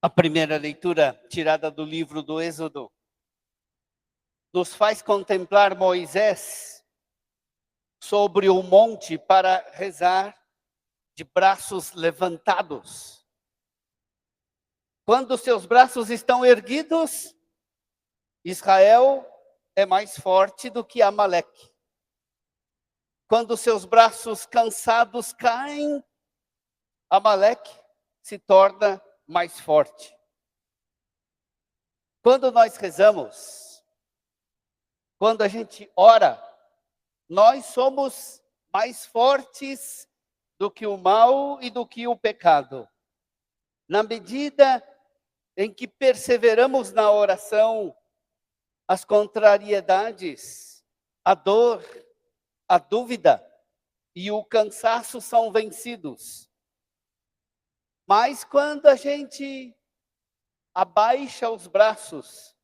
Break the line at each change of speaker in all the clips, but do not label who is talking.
A primeira leitura, tirada do livro do Êxodo, nos faz contemplar Moisés sobre o monte para rezar de braços levantados. Quando seus braços estão erguidos, Israel é mais forte do que Amaleque. Quando seus braços cansados caem, Amaleque se torna mais forte. Quando nós rezamos, quando a gente ora, nós somos mais fortes do que o mal e do que o pecado. Na medida em que perseveramos na oração, as contrariedades, a dor, a dúvida e o cansaço são vencidos. Mas quando a gente abaixa os braços,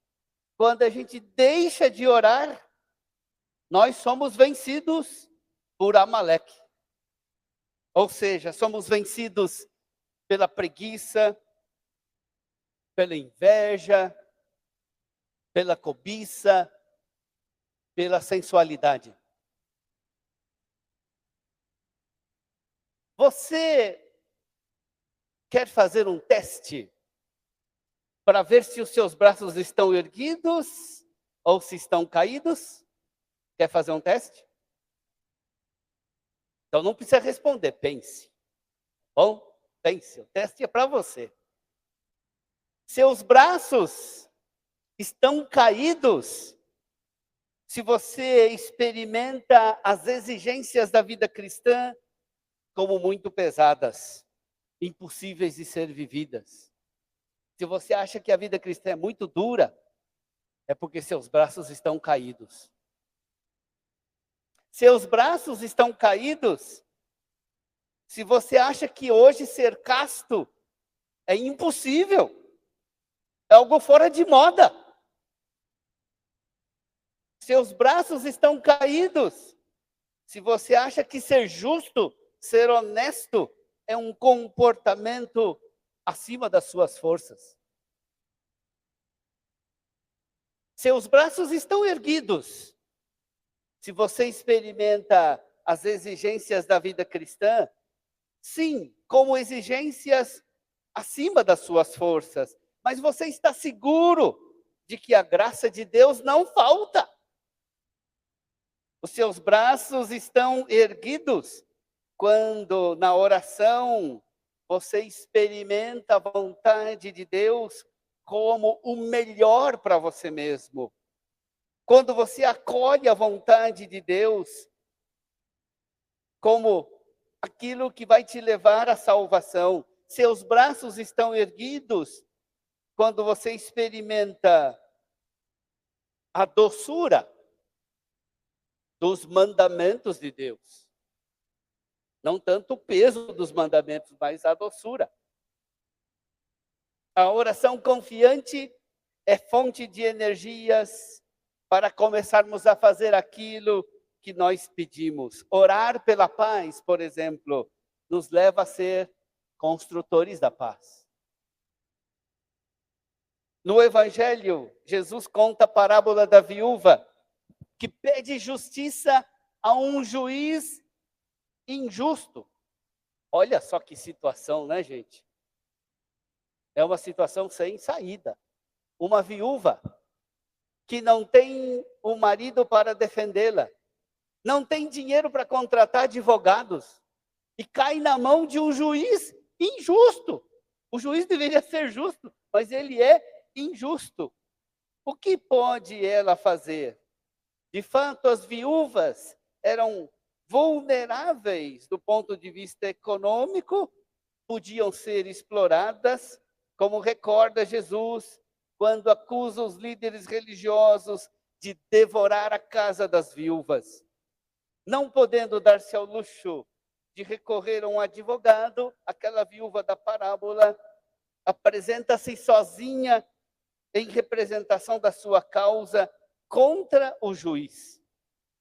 quando a gente deixa de orar, nós somos vencidos por Amaleque. Ou seja, somos vencidos pela preguiça, pela inveja, pela cobiça, pela sensualidade. Você quer fazer um teste para ver se os seus braços estão erguidos ou se estão caídos? Quer fazer um teste? Então não precisa responder, pense. Bom, pense, o teste é para você. Seus braços estão caídos se você experimenta as exigências da vida cristã como muito pesadas, impossíveis de ser vividas. Se você acha que a vida cristã é muito dura, é porque seus braços estão caídos. Seus braços estão caídos se você acha que hoje ser casto é impossível, é algo fora de moda. Seus braços estão caídos se você acha que ser justo, ser honesto, é um comportamento acima das suas forças. Seus braços estão erguidos se você experimenta as exigências da vida cristã, sim, como exigências acima das suas forças, mas você está seguro de que a graça de Deus não falta. Os seus braços estão erguidos quando na oração você experimenta a vontade de Deus como o melhor para você mesmo. Quando você acolhe a vontade de Deus como aquilo que vai te levar à salvação. Seus braços estão erguidos quando você experimenta a doçura dos mandamentos de Deus. Não tanto o peso dos mandamentos, mas a doçura. A oração confiante é fonte de energias para começarmos a fazer aquilo que nós pedimos. Orar pela paz, por exemplo, nos leva a ser construtores da paz. No Evangelho, Jesus conta a parábola da viúva, que pede justiça a um juiz injusto. Olha só que situação, né, gente? É uma situação sem saída. Uma viúva que não tem um marido para defendê-la, não tem dinheiro para contratar advogados e cai na mão de um juiz injusto. O juiz deveria ser justo, mas ele é injusto. O que pode ela fazer? De fato, as viúvas eram vulneráveis do ponto de vista econômico, podiam ser exploradas, como recorda Jesus quando acusa os líderes religiosos de devorar a casa das viúvas. Não podendo dar-se ao luxo de recorrer a um advogado, aquela viúva da parábola apresenta-se sozinha em representação da sua causa contra o juiz.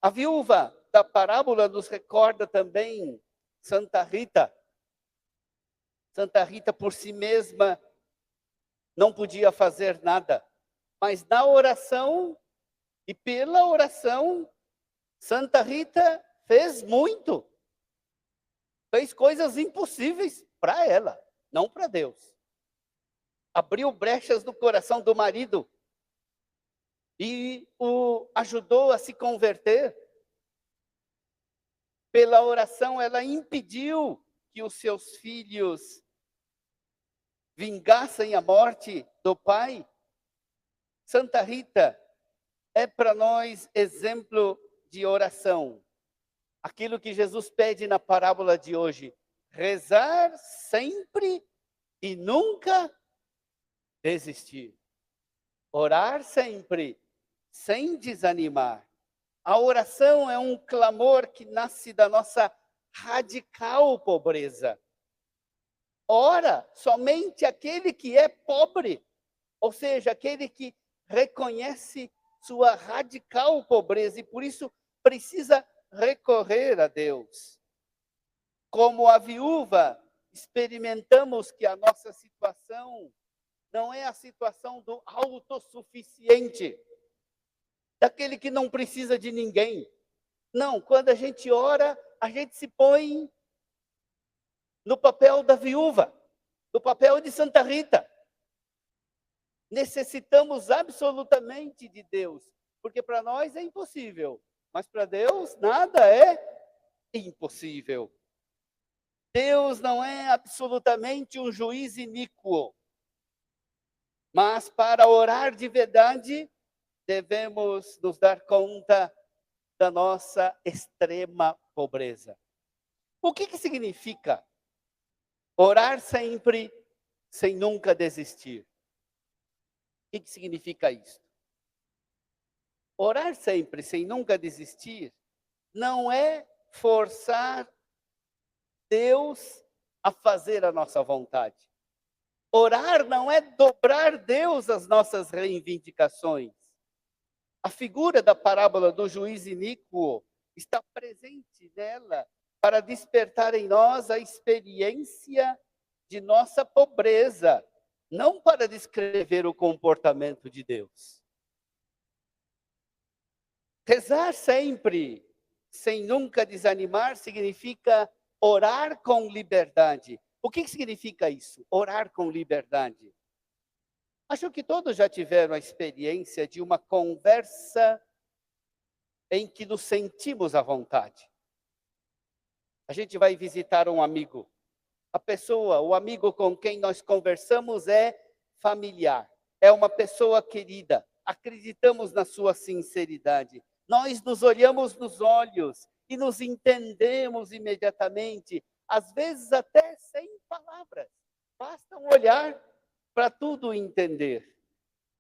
A viúva da parábola nos recorda também Santa Rita. Santa Rita, por si mesma, não podia fazer nada. Mas na oração e pela oração, Santa Rita fez muito. Fez coisas impossíveis para ela, não para Deus. Abriu brechas no coração do marido e o ajudou a se converter. Pela oração, ela impediu que os seus filhos vingassem a morte do pai. Santa Rita é para nós exemplo de oração. Aquilo que Jesus pede na parábola de hoje: rezar sempre e nunca desistir. Orar sempre, sem desanimar. A oração é um clamor que nasce da nossa radical pobreza. Ora somente aquele que é pobre, ou seja, aquele que reconhece sua radical pobreza e por isso precisa recorrer a Deus. Como a viúva, experimentamos que a nossa situação não é a situação do autossuficiente, daquele que não precisa de ninguém. Não, quando a gente ora, a gente se põe no papel da viúva, no papel de Santa Rita. Necessitamos absolutamente de Deus, porque para nós é impossível, mas para Deus nada é impossível. Deus não é absolutamente um juiz iníquo, mas para orar de verdade, devemos nos dar conta da nossa extrema pobreza. O que significa orar sempre, sem nunca desistir? O que significa isso? Orar sempre, sem nunca desistir, não é forçar Deus a fazer a nossa vontade. Orar não é dobrar Deus às nossas reivindicações. A figura da parábola do juiz iníquo está presente nela para despertar em nós a experiência de nossa pobreza, não para descrever o comportamento de Deus. Rezar sempre, sem nunca desanimar, significa orar com liberdade. O que significa isso? Orar com liberdade. Acho que todos já tiveram a experiência de uma conversa em que nos sentimos à vontade. A gente vai visitar um amigo. A pessoa, o amigo com quem nós conversamos é familiar. É uma pessoa querida. Acreditamos na sua sinceridade. Nós nos olhamos nos olhos e nos entendemos imediatamente. Às vezes até sem palavras. Basta um olhar para tudo entender.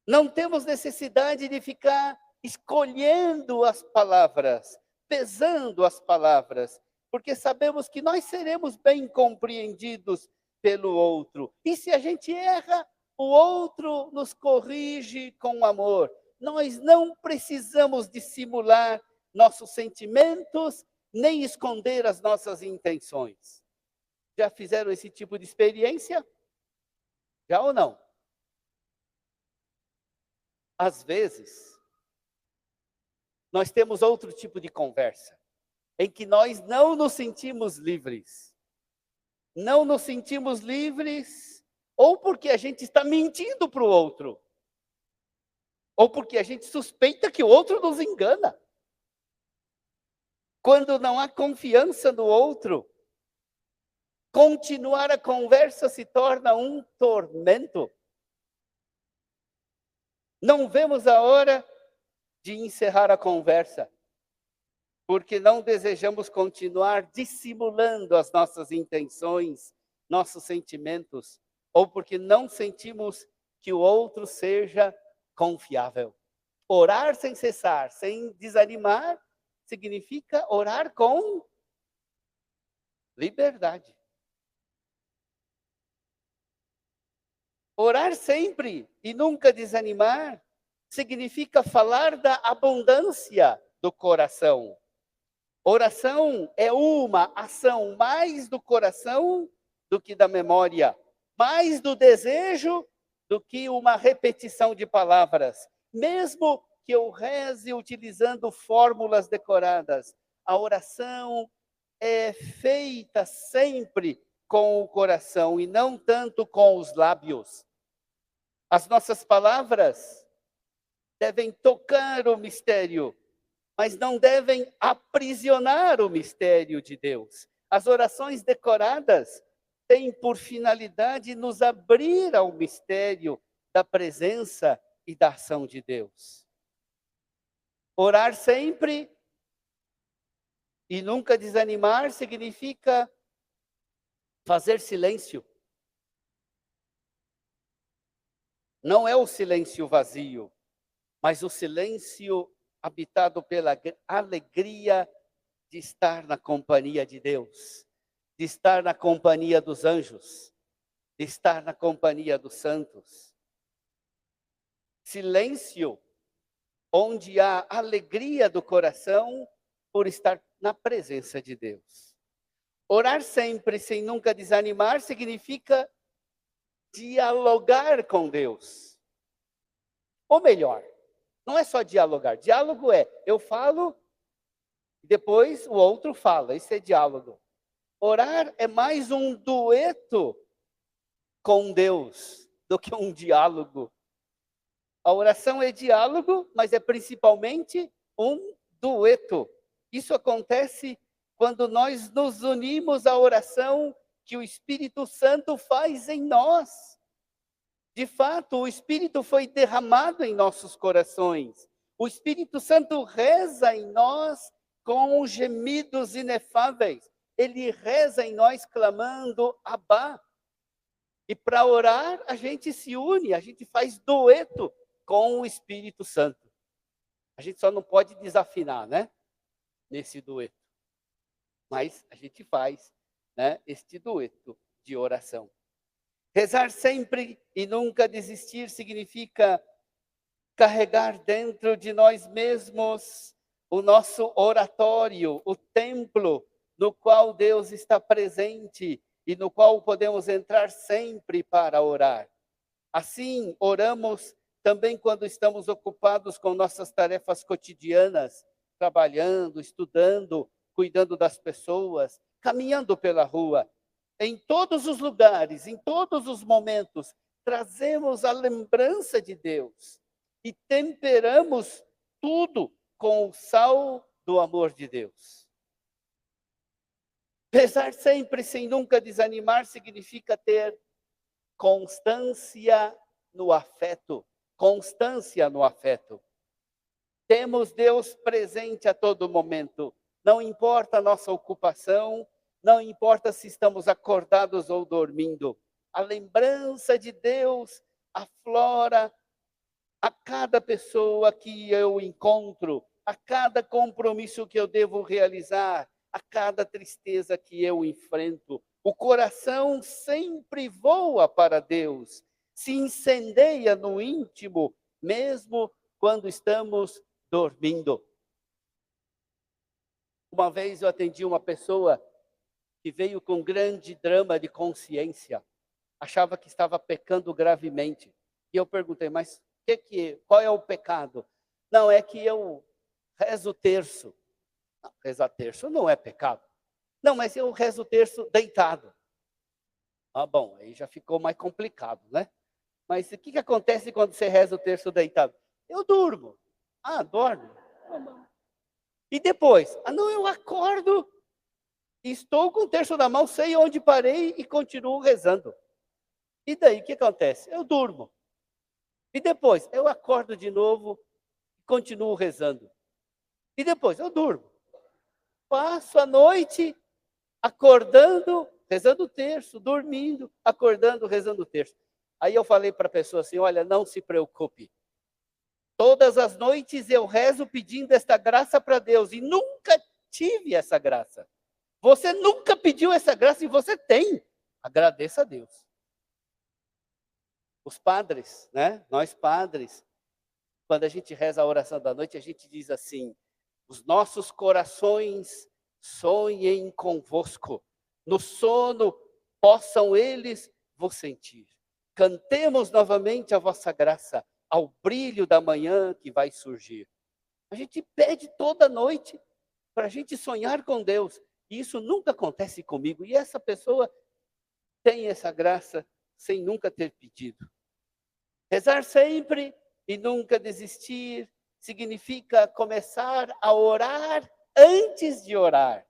Não temos necessidade de ficar escolhendo as palavras, pesando as palavras, porque sabemos que nós seremos bem compreendidos pelo outro. E se a gente erra, o outro nos corrige com amor. Nós não precisamos dissimular nossos sentimentos, nem esconder as nossas intenções. Já fizeram esse tipo de experiência? Já ou não? Às vezes, nós temos outro tipo de conversa, em que nós não nos sentimos livres. Não nos sentimos livres, ou porque a gente está mentindo para o outro, ou porque a gente suspeita que o outro nos engana. Quando não há confiança no outro, continuar a conversa se torna um tormento. Não vemos a hora de encerrar a conversa, porque não desejamos continuar dissimulando as nossas intenções, nossos sentimentos, ou porque não sentimos que o outro seja confiável. Orar sem cessar, sem desanimar, significa orar com liberdade. Orar sempre e nunca desanimar significa falar da abundância do coração. Oração é uma ação mais do coração do que da memória, mais do desejo do que uma repetição de palavras. Mesmo que eu reze utilizando fórmulas decoradas, a oração é feita sempre com o coração e não tanto com os lábios. As nossas palavras devem tocar o mistério, mas não devem aprisionar o mistério de Deus. As orações decoradas têm por finalidade nos abrir ao mistério da presença e da ação de Deus. Orar sempre e nunca desanimar significa fazer silêncio. Não é o silêncio vazio, mas o silêncio habitado pela alegria de estar na companhia de Deus, de estar na companhia dos anjos, de estar na companhia dos santos. Silêncio onde há alegria do coração por estar na presença de Deus. Orar sempre sem nunca desanimar significa dialogar com Deus. Ou melhor, não é só dialogar. Diálogo é, eu falo e depois o outro fala. Isso é diálogo. Orar é mais um dueto com Deus do que um diálogo. A oração é diálogo, mas é principalmente um dueto. Isso acontece quando nós nos unimos à oração que o Espírito Santo faz em nós. De fato, o Espírito foi derramado em nossos corações. O Espírito Santo reza em nós com gemidos inefáveis. Ele reza em nós clamando Abá. E para orar, a gente se une, a gente faz dueto com o Espírito Santo. A gente só não pode desafinar, né? Nesse dueto. Mas a gente faz, né, este dueto de oração. Rezar sempre e nunca desistir significa carregar dentro de nós mesmos o nosso oratório, o templo no qual Deus está presente e no qual podemos entrar sempre para orar. Assim, oramos também quando estamos ocupados com nossas tarefas cotidianas, trabalhando, estudando, cuidando das pessoas, caminhando pela rua. Em todos os lugares, em todos os momentos, trazemos a lembrança de Deus e temperamos tudo com o sal do amor de Deus. Rezar sempre sem nunca desanimar significa ter constância no afeto. Constância no afeto. Temos Deus presente a todo momento. Não importa a nossa ocupação, não importa se estamos acordados ou dormindo. A lembrança de Deus aflora a cada pessoa que eu encontro, a cada compromisso que eu devo realizar, a cada tristeza que eu enfrento. O coração sempre voa para Deus, se incendeia no íntimo, mesmo quando estamos dormindo. Uma vez eu atendi uma pessoa que veio com grande drama de consciência, achava que estava pecando gravemente. E eu perguntei, mas qual é o pecado? Não, é que eu rezo o terço. Não, rezar terço não é pecado. Não, mas eu rezo o terço deitado. Ah, bom, aí já ficou mais complicado, né? Mas o que acontece quando você reza o terço deitado? Eu durmo. Ah, dorme? E depois? Ah, não, eu acordo, estou com o terço na mão, sei onde parei e continuo rezando. E daí, o que acontece? Eu durmo. E depois, eu acordo de novo e continuo rezando. E depois, eu durmo. Passo a noite acordando, rezando o terço, dormindo, acordando, rezando o terço. Aí eu falei para a pessoa assim, olha, não se preocupe. Todas as noites eu rezo pedindo esta graça para Deus e nunca tive essa graça. Você nunca pediu essa graça e você tem. Agradeça a Deus. Os padres, né? Nós padres, quando a gente reza a oração da noite, a gente diz assim, os nossos corações sonhem convosco. No sono possam eles vos sentir. cantemos novamente a vossa graça ao brilho da manhã que vai surgir. A gente pede toda noite para a gente sonhar com Deus. E isso nunca acontece comigo. E essa pessoa tem essa graça sem nunca ter pedido. Rezar sempre e nunca desistir significa começar a orar antes de orar.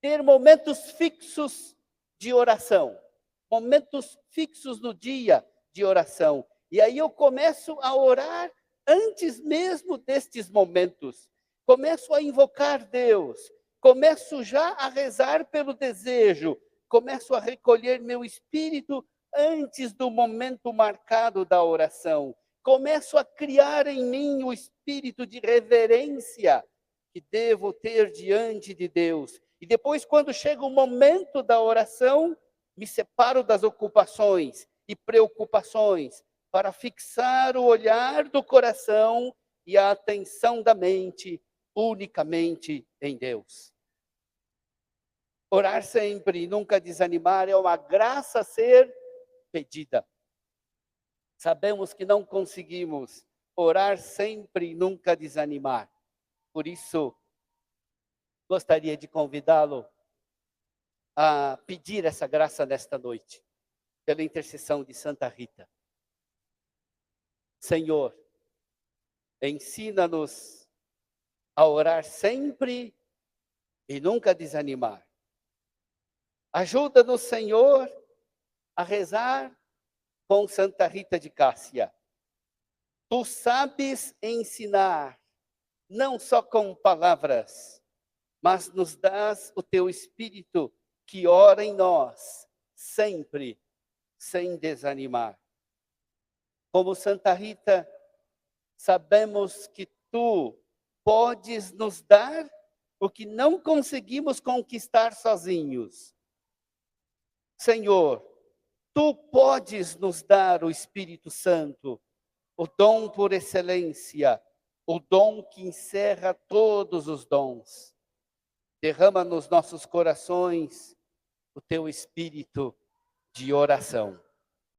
Ter momentos fixos de oração. Momentos fixos no dia de oração. E aí eu começo a orar antes mesmo destes momentos. Começo a invocar Deus. Começo já a rezar pelo desejo. Começo a recolher meu espírito antes do momento marcado da oração. Começo a criar em mim o espírito de reverência que devo ter diante de Deus. E depois, quando chega o momento da oração, me separo das ocupações e preocupações para fixar o olhar do coração e a atenção da mente unicamente em Deus. Orar sempre e nunca desanimar é uma graça a ser pedida. Sabemos que não conseguimos orar sempre e nunca desanimar. Por isso, gostaria de convidá-lo a pedir essa graça nesta noite, pela intercessão de Santa Rita. Senhor, ensina-nos a orar sempre e nunca desanimar. Ajuda-nos, Senhor, a rezar com Santa Rita de Cássia. Tu sabes ensinar, não só com palavras, mas nos dás o teu Espírito que ora em nós, sempre, sem desanimar. Como Santa Rita, sabemos que tu podes nos dar o que não conseguimos conquistar sozinhos. Senhor, tu podes nos dar o Espírito Santo, o dom por excelência, o dom que encerra todos os dons. Derrama nos nossos corações o teu espírito de oração.